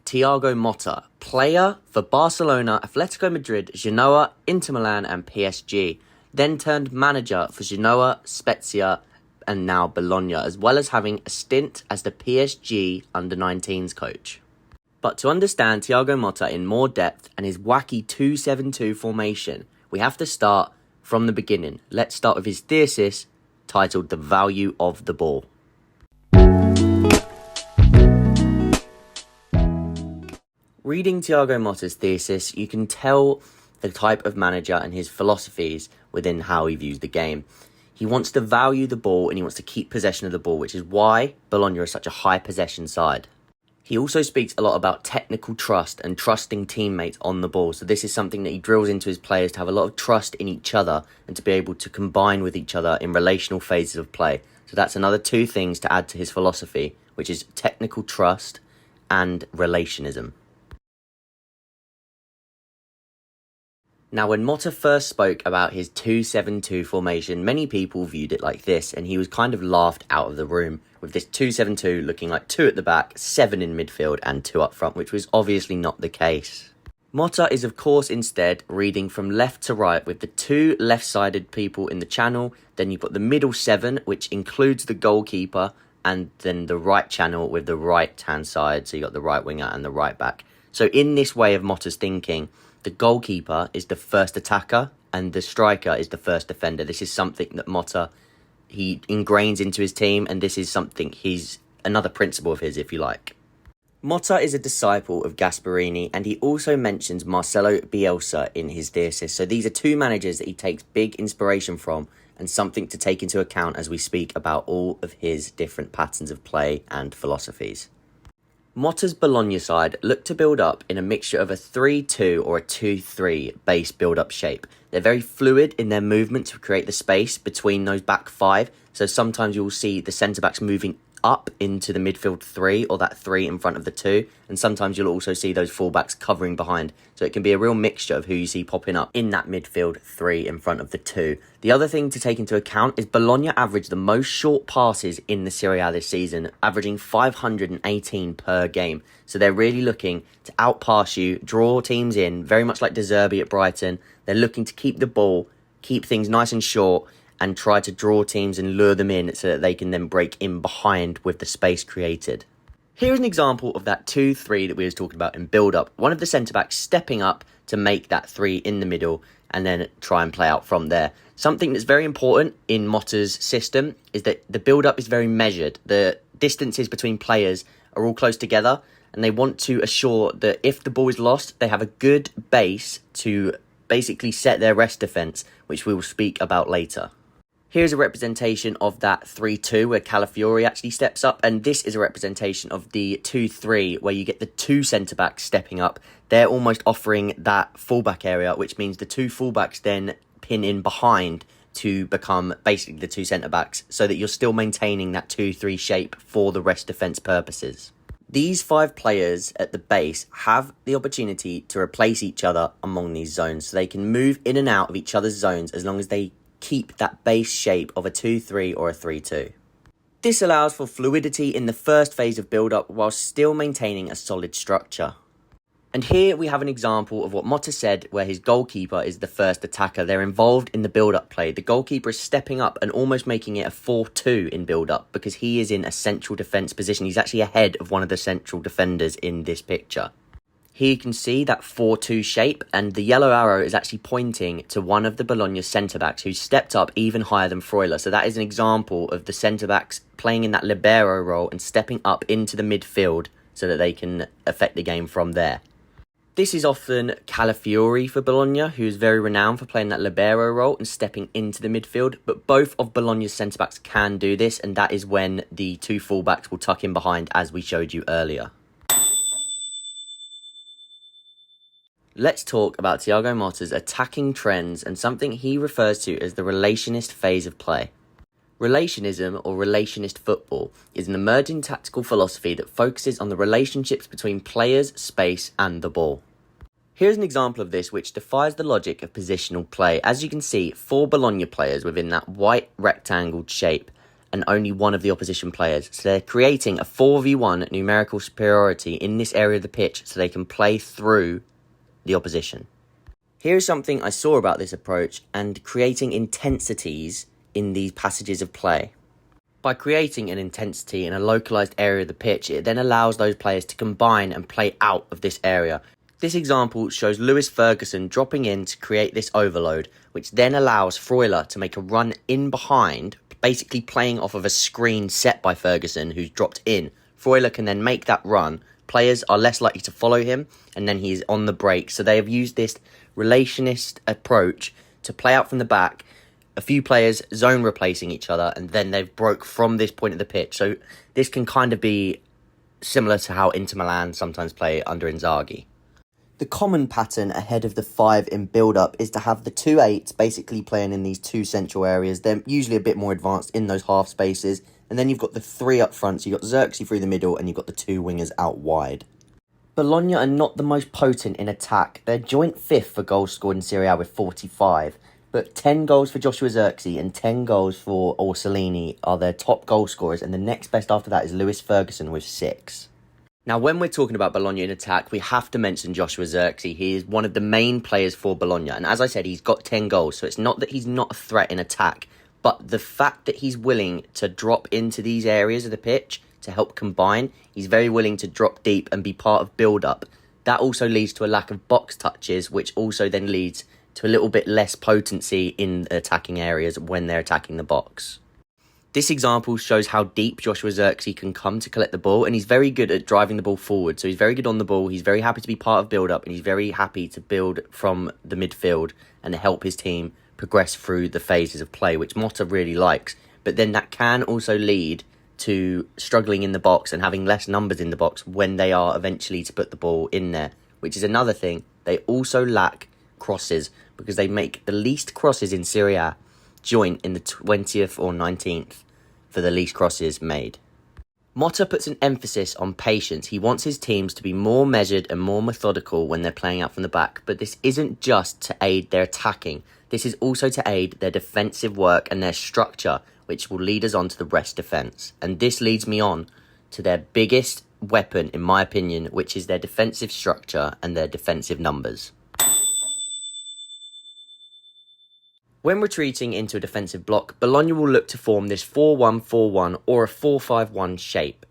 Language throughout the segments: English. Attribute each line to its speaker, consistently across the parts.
Speaker 1: Thiago Motta, player for Barcelona, Atletico Madrid, Genoa, Inter Milan and PSG, then turned manager for Genoa, Spezia and now Bologna, as well as having a stint as the PSG under-19s coach. But to understand Thiago Motta in more depth and his wacky 2-7-2 formation, we have to start from the beginning. Let's start with his thesis titled The Value of the Ball. Reading Thiago Motta's thesis, you can tell the type of manager and his philosophies within how he views the game. He wants to value the ball and he wants to keep possession of the ball, which is why Bologna is such a high possession side. He also speaks a lot about technical trust and trusting teammates on the ball. So this is something that he drills into his players to have a lot of trust in each other and to be able to combine with each other in relational phases of play. So that's another two things to add to his philosophy, which is technical trust and relationism. Now, when Motta first spoke about his 2-7-2 formation, many people viewed it like this, and he was kind of laughed out of the room, with this 2-7-2 looking like 2 at the back, 7 in midfield, and 2 up front, which was obviously not the case. Motta is, of course, instead reading from left to right, with the 2 left-sided people in the channel, then you've got the middle 7, which includes the goalkeeper, and then the right channel with the right-hand side, so you've got the right winger and the right back. So in this way of Motta's thinking, the goalkeeper is the first attacker and the striker is the first defender. This is something that Motta, he ingrains into his team, and this is something he's another principle of his, if you like. Motta is a disciple of Gasperini, and he also mentions Marcelo Bielsa in his thesis. So these are 2 managers that he takes big inspiration from and something to take into account as we speak about all of his different patterns of play and philosophies. Motta's Bologna side look to build up in a mixture of a 3-2 or a 2-3 base build-up shape. They're very fluid in their movement to create the space between those back 5. So sometimes you will see the centre-backs moving up into the midfield 3 or that 3 in front of the 2. And sometimes you'll also see those fullbacks covering behind. So it can be a real mixture of who you see popping up in that midfield 3 in front of the 2. The other thing to take into account is Bologna averaged the most short passes in the Serie A this season, averaging 518 per game. So they're really looking to outpass you, draw teams in, very much like De Zerbi at Brighton. They're looking to keep the ball, keep things nice and short, and try to draw teams and lure them in so that they can then break in behind with the space created. Here's an example of that 2-3 that we was talking about in build-up. One of the centre-backs stepping up to make that 3 in the middle and then try and play out from there. Something that's very important in Motta's system is that the build-up is very measured. The distances between players are all close together, and they want to assure that if the ball is lost, they have a good base to basically set their rest defence, which we will speak about later. Here's a representation of that 3-2 where Calafiori actually steps up, and this is a representation of the 2-3 where you get the 2 centre-backs stepping up. They're almost offering that fullback area, which means the 2 fullbacks then pin in behind to become basically the 2 centre-backs, so that you're still maintaining that 2-3 shape for the rest defence purposes. These 5 players at the base have the opportunity to replace each other among these zones, so they can move in and out of each other's zones as long as they keep that base shape of a 2-3 or a 3-2. This allows for fluidity in the first phase of build-up while still maintaining a solid structure. And here we have an example of what Motta said where his goalkeeper is the first attacker. They're involved in the build-up play. The goalkeeper is stepping up and almost making it a 4-2 in build-up because he is in a central defence position. He's actually ahead of one of the central defenders in this picture. Here you can see that 4-2 shape, and the yellow arrow is actually pointing to one of the Bologna centre-backs who stepped up even higher than Freuler. So that is an example of the centre-backs playing in that libero role and stepping up into the midfield so that they can affect the game from there. This is often Calafiori for Bologna, who is very renowned for playing that libero role and stepping into the midfield. But both of Bologna's centre-backs can do this, and that is when the 2 full-backs will tuck in behind, as we showed you earlier. Let's talk about Thiago Motta's attacking trends and something he refers to as the relationist phase of play. Relationism, or relationist football, is an emerging tactical philosophy that focuses on the relationships between players, space, and the ball. Here's an example of this which defies the logic of positional play. As you can see, 4 Bologna players within that white rectangled shape, and only one of the opposition players. So they're creating a 4v1 numerical superiority in this area of the pitch so they can play through the opposition. Here's something I saw about this approach and creating intensities in these passages of play. By creating an intensity in a localised area of the pitch, it then allows those players to combine and play out of this area. This example shows Lewis Ferguson dropping in to create this overload, which then allows Freuler to make a run in behind, basically playing off of a screen set by Ferguson, who's dropped in. Freuler can then make that run. Players are less likely to follow him, and then he's on the break. So they have used this relationist approach to play out from the back, a few players zone replacing each other, and then they've broke from this point of the pitch. So this can kind of be similar to how Inter Milan sometimes play under Inzaghi. The common pattern ahead of the 5 in build-up is to have the 2-8s basically playing in these 2 central areas. They're usually a bit more advanced in those half spaces. And then you've got the 3 up front, so you've got Xerxes through the middle, and you've got the 2 wingers out wide. Bologna are not the most potent in attack. They're joint 5th for goals scored in Serie A with 45. But 10 goals for Joshua Xerxes and 10 goals for Orsolini are their top goal scorers, and the next best after that is Lewis Ferguson with 6. Now, when we're talking about Bologna in attack, we have to mention Joshua Xerxes. He is one of the main players for Bologna. And as I said, he's got 10 goals. So it's not that he's not a threat in attack. But the fact that he's willing to drop into these areas of the pitch to help combine, he's very willing to drop deep and be part of build-up. That also leads to a lack of box touches, which also then leads to a little bit less potency in attacking areas when they're attacking the box. This example shows how deep Joshua Xerxes can come to collect the ball, and he's very good at driving the ball forward. So he's very good on the ball, he's very happy to be part of build-up, and he's very happy to build from the midfield and help his team progress through the phases of play, which Motta really likes. But then that can also lead to struggling in the box and having less numbers in the box when they are eventually to put the ball in there, which is another thing. They also lack crosses because they make the least crosses in Serie A, joint in the 20th or 19th for the least crosses made. Motta puts an emphasis on patience. He wants his teams to be more measured and more methodical when they're playing out from the back, but this isn't just to aid their attacking. This is also to aid their defensive work and their structure, which will lead us on to the rest defence. And this leads me on to their biggest weapon, in my opinion, which is their defensive structure and their defensive numbers. When retreating into a defensive block, Bologna will look to form this 4-1-4-1 or a 4-5-1 shape.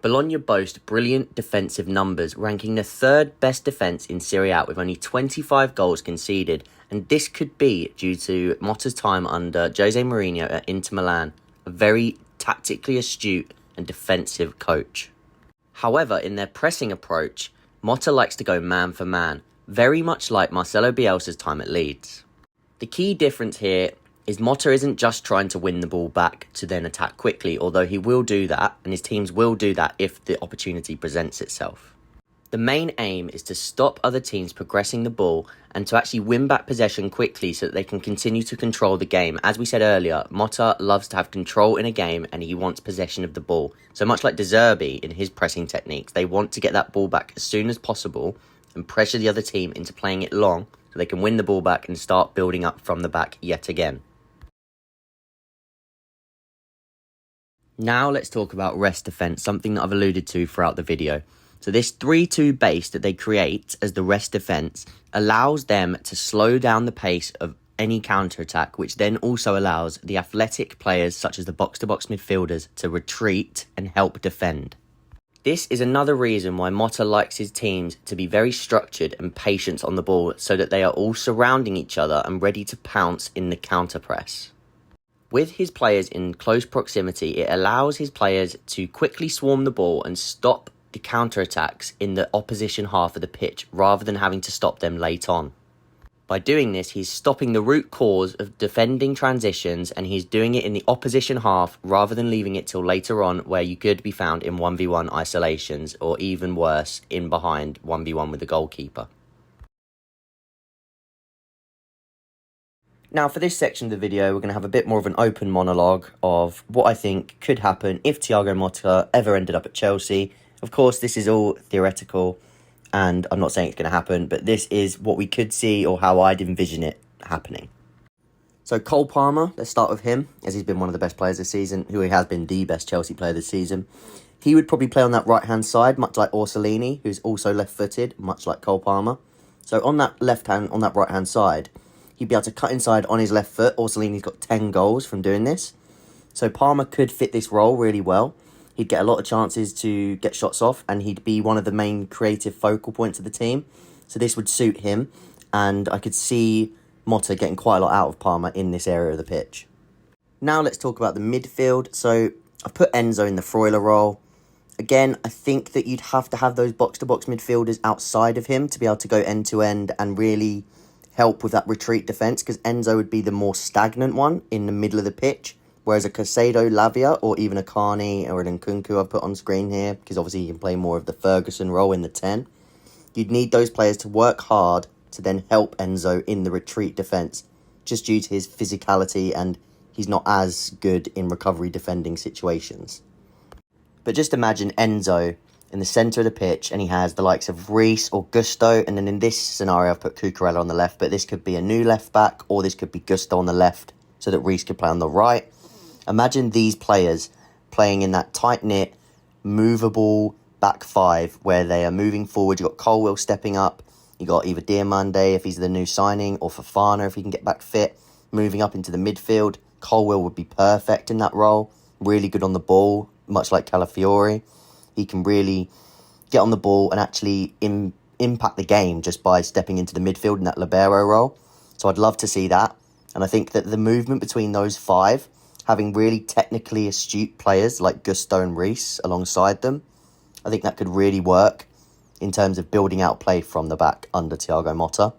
Speaker 1: Bologna boast brilliant defensive numbers, ranking the 3rd best defence in Serie A with only 25 goals conceded, and this could be due to Motta's time under Jose Mourinho at Inter Milan, a very tactically astute and defensive coach. However, in their pressing approach, Motta likes to go man for man, very much like Marcelo Bielsa's time at Leeds. The key difference here is Motta isn't just trying to win the ball back to then attack quickly, although he will do that, and his teams will do that if the opportunity presents itself. The main aim is to stop other teams progressing the ball and to actually win back possession quickly so that they can continue to control the game. As we said earlier, Motta loves to have control in a game and he wants possession of the ball. So much like De Zerbi in his pressing techniques, they want to get that ball back as soon as possible and pressure the other team into playing it long so they can win the ball back and start building up from the back yet again. Now let's talk about rest defence, something that I've alluded to throughout the video. So this 3-2 base that they create as the rest defence allows them to slow down the pace of any counter-attack, which then also allows the athletic players such as the box-to-box midfielders to retreat and help defend. This is another reason why Motta likes his teams to be very structured and patient on the ball so that they are all surrounding each other and ready to pounce in the counter-press. With his players in close proximity, it allows his players to quickly swarm the ball and stop the counter-attacks in the opposition half of the pitch rather than having to stop them late on. By doing this, he's stopping the root cause of defending transitions and he's doing it in the opposition half rather than leaving it till later on where you could be found in 1v1 isolations or even worse, in behind 1v1 with the goalkeeper. Now for this section of the video, we're going to have a bit more of an open monologue of what I think could happen if Thiago Motta ever ended up at Chelsea. Of course, this is all theoretical, and I'm not saying it's going to happen, but this is what we could see or how I'd envision it happening. So Cole Palmer, let's start with him, as he's been one of the best players this season, who he has been the best Chelsea player this season. He would probably play on that right-hand side, much like Orsolini, who's also left-footed, much like Cole Palmer. So on that right-hand side, he'd be able to cut inside on his left foot. Orsolini's got 10 goals from doing this. So Palmer could fit this role really well. He'd get a lot of chances to get shots off, and he'd be one of the main creative focal points of the team. So this would suit him, and I could see Motta getting quite a lot out of Palmer in this area of the pitch. Now let's talk about the midfield. So I've put Enzo in the Freuler role. Again, I think that you'd have to have those box-to-box midfielders outside of him to be able to go end-to-end and really help with that retreat defence, because Enzo would be the more stagnant one in the middle of the pitch, whereas a Caicedo, Lavia, or even a Carney or an Nkunku I've put on screen here, because obviously he can play more of the Ferguson role in the 10. You'd need those players to work hard to then help Enzo in the retreat defence, just due to his physicality, and he's not as good in recovery defending situations. But just imagine Enzo in the centre of the pitch, and he has the likes of Reece or Gusto, and then in this scenario I've put Cucurella on the left, but this could be a new left back, or this could be Gusto on the left, so that Reece could play on the right. Imagine these players playing in that tight-knit, movable back five, where they are moving forward. You've got Colwill stepping up, you got either Diomande if he's the new signing, or Fofana if he can get back fit, moving up into the midfield. Colwill would be perfect in that role, really good on the ball, much like Calafiori. He can really get on the ball and actually impact the game just by stepping into the midfield in that libero role. So I'd love to see that. And I think that the movement between those five, having really technically astute players like Gusto and Reece alongside them, I think that could really work in terms of building out play from the back under Thiago Motta.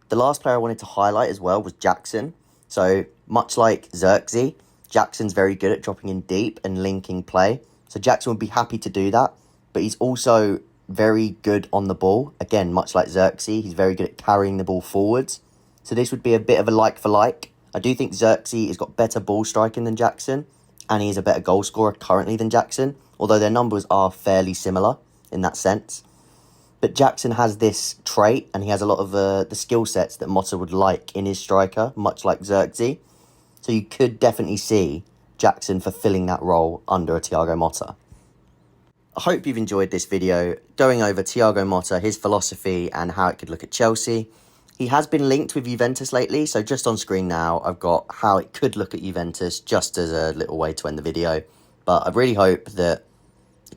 Speaker 1: The last player I wanted to highlight as well was Jackson. So much like Xerxes, Jackson's very good at dropping in deep and linking play. So Jackson would be happy to do that, but he's also very good on the ball. Again, much like Xerxes, he's very good at carrying the ball forwards. So this would be a bit of a like for like. I do think Xerxes has got better ball striking than Jackson, and he is a better goal scorer currently than Jackson, although their numbers are fairly similar in that sense. But Jackson has this trait, and he has a lot of the skill sets that Motta would like in his striker, much like Xerxes. So you could definitely see Jackson fulfilling that role under a Thiago Motta. I hope you've enjoyed this video going over Thiago Motta, his philosophy, and how it could look at Chelsea. He has been linked with Juventus lately, so just on screen now, I've got how it could look at Juventus, just as a little way to end the video. But I really hope that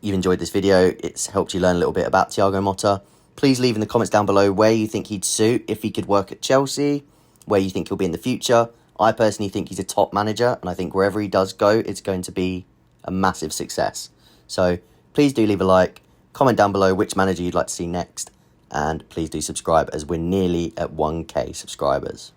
Speaker 1: you've enjoyed this video. It's helped you learn a little bit about Thiago Motta. Please leave in the comments down below where you think he'd suit if he could work at Chelsea, where you think he'll be in the future. I personally think he's a top manager, and I think wherever he does go, it's going to be a massive success. So please do leave a like, comment down below which manager you'd like to see next, and please do subscribe as we're nearly at 1k subscribers.